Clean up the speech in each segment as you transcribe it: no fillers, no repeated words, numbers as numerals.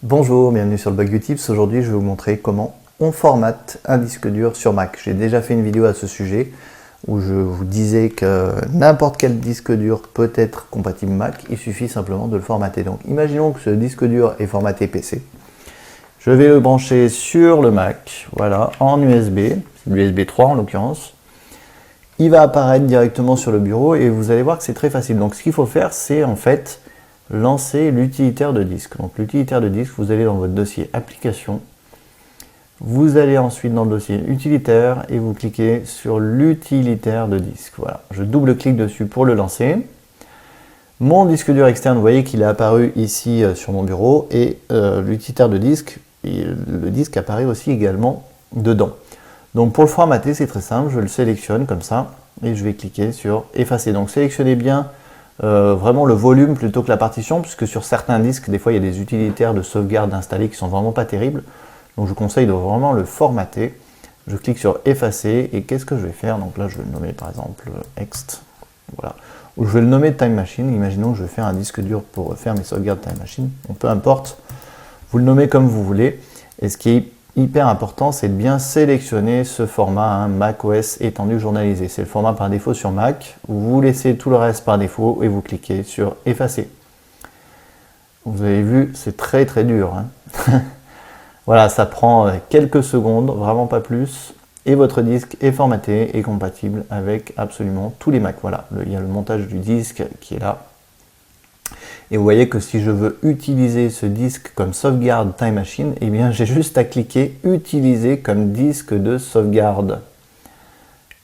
Bonjour, bienvenue sur le Blog Utips. Aujourd'hui, je vais vous montrer comment on formate un disque dur sur Mac. J'ai déjà fait une vidéo à ce sujet où je vous disais que n'importe quel disque dur peut être compatible Mac, il suffit simplement de le formater. Donc imaginons que ce disque dur est formaté PC. Je vais le brancher sur le Mac, voilà, en USB, c'est l'USB 3 en l'occurrence. Il va apparaître directement sur le bureau et vous allez voir que c'est très facile. Donc ce qu'il faut faire, c'est en fait lancer l'utilitaire de disque. Donc l'utilitaire de disque, vous allez dans votre dossier application, vous allez ensuite dans le dossier utilitaire et vous cliquez sur l'utilitaire de disque. Voilà, je double-clique dessus pour le lancer. Mon disque dur externe, vous voyez qu'il est apparu ici sur mon bureau et l'utilitaire de disque, et le disque apparaît aussi également dedans. Donc pour le formater, c'est très simple, je le sélectionne comme ça et je vais cliquer sur effacer. Donc sélectionnez bien vraiment le volume plutôt que la partition, puisque sur certains disques, des fois il y a des utilitaires de sauvegarde installés qui sont vraiment pas terribles. Donc je vous conseille de vraiment le formater. Je clique sur effacer et qu'est-ce que je vais faire? Donc là je vais le nommer par exemple ext, voilà. Ou je vais le nommer Time Machine. Imaginons que je vais faire un disque dur pour faire mes sauvegardes Time Machine. Donc peu importe, vous le nommez comme vous voulez. Et ce qui est hyper important, c'est de bien sélectionner ce format macOS étendu journalisé. C'est le format par défaut sur Mac. Vous laissez tout le reste par défaut et vous cliquez sur effacer. Vous avez vu, c'est très dur. Voilà, ça prend quelques secondes, vraiment pas plus. Et votre disque est formaté et compatible avec absolument tous les Mac. Voilà, il y a le montage du disque qui est là. Et vous voyez que si je veux utiliser ce disque comme sauvegarde Time Machine, eh bien j'ai juste à cliquer utiliser comme disque de sauvegarde.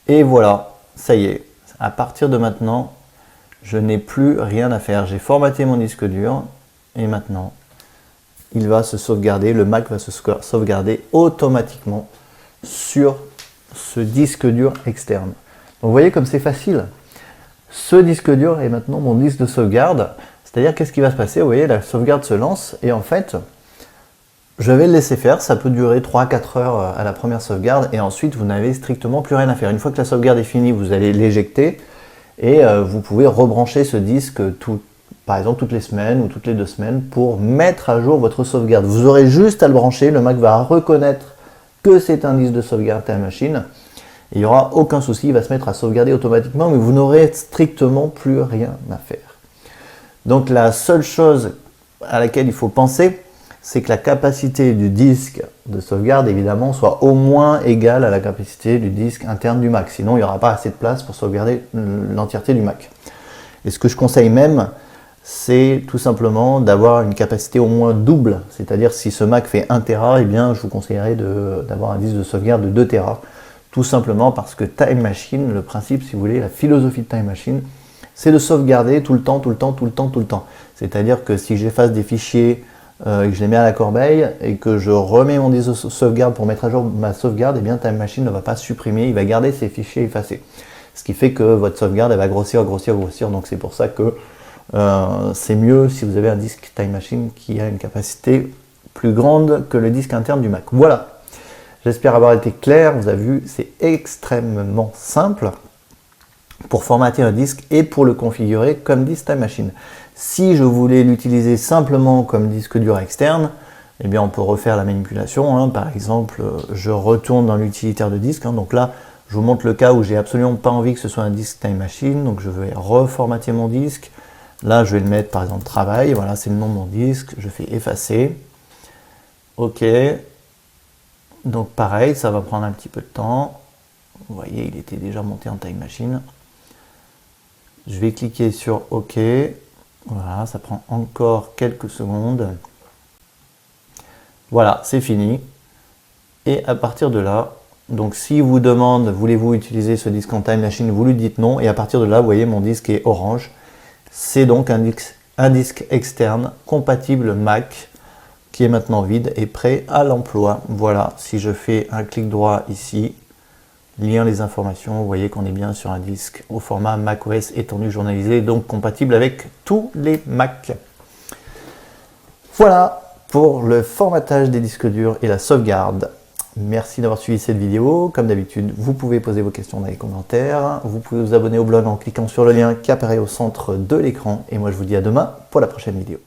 Et voilà, ça y est. À partir de maintenant, je n'ai plus rien à faire. J'ai formaté mon disque dur et maintenant, il va se sauvegarder, le Mac va se sauvegarder automatiquement sur ce disque dur externe. Donc vous voyez comme c'est facile. Ce disque dur est maintenant mon disque de sauvegarde. C'est-à-dire, qu'est-ce qui va se passer? Vous voyez, la sauvegarde se lance et en fait, je vais le laisser faire. Ça peut durer 3-4 heures à la première sauvegarde et ensuite, vous n'avez strictement plus rien à faire. Une fois que la sauvegarde est finie, vous allez l'éjecter et vous pouvez rebrancher ce disque, par exemple, toutes les semaines ou toutes les 2 semaines pour mettre à jour votre sauvegarde. Vous aurez juste à le brancher. Le Mac va reconnaître que c'est un disque de sauvegarde Time Machine. Et il n'y aura aucun souci, il va se mettre à sauvegarder automatiquement, mais vous n'aurez strictement plus rien à faire. Donc la seule chose à laquelle il faut penser, c'est que la capacité du disque de sauvegarde, évidemment, soit au moins égale à la capacité du disque interne du Mac. Sinon, il n'y aura pas assez de place pour sauvegarder l'entièreté du Mac. Et ce que je conseille même, c'est tout simplement d'avoir une capacité au moins double. C'est-à-dire, si ce Mac fait 1 Tera, eh bien, je vous conseillerais d'avoir un disque de sauvegarde de 2 Tera. Tout simplement parce que Time Machine, le principe, si vous voulez, la philosophie de Time Machine, c'est de sauvegarder tout le temps. C'est-à-dire que si j'efface des fichiers et que je les mets à la corbeille et que je remets mon disque de sauvegarde pour mettre à jour ma sauvegarde, eh bien Time Machine ne va pas supprimer, il va garder ces fichiers effacés. Ce qui fait que votre sauvegarde, elle va grossir. Donc c'est pour ça que c'est mieux si vous avez un disque Time Machine qui a une capacité plus grande que le disque interne du Mac. Voilà. J'espère avoir été clair. Vous avez vu, c'est extrêmement simple pour formater un disque et pour le configurer comme disque Time Machine. Si je voulais l'utiliser simplement comme disque dur externe, eh bien on peut refaire la manipulation. Par exemple, je retourne dans l'utilitaire de disque. Donc là, je vous montre le cas où j'ai absolument pas envie que ce soit un disque Time Machine. Donc je vais reformater mon disque. Là, je vais le mettre par exemple travail. Voilà, c'est le nom de mon disque. Je fais effacer. OK. Donc pareil, ça va prendre un petit peu de temps. Vous voyez, il était déjà monté en Time Machine. Je vais cliquer sur OK. Voilà, ça prend encore quelques secondes. Voilà, c'est fini. Et à partir de là, donc s'il vous demande, voulez-vous utiliser ce disque en Time Machine, vous lui dites non. Et à partir de là, vous voyez, mon disque est orange. C'est donc un disque externe compatible Mac qui est maintenant vide et prêt à l'emploi. Voilà, si je fais un clic droit ici, lire les informations, vous voyez qu'on est bien sur un disque au format macOS étendu journalisé, donc compatible avec tous les Mac. Voilà pour le formatage des disques durs et la sauvegarde. Merci d'avoir suivi cette vidéo. Comme d'habitude, vous pouvez poser vos questions dans les commentaires. Vous pouvez vous abonner au blog en cliquant sur le lien qui apparaît au centre de l'écran. Et moi, je vous dis à demain pour la prochaine vidéo.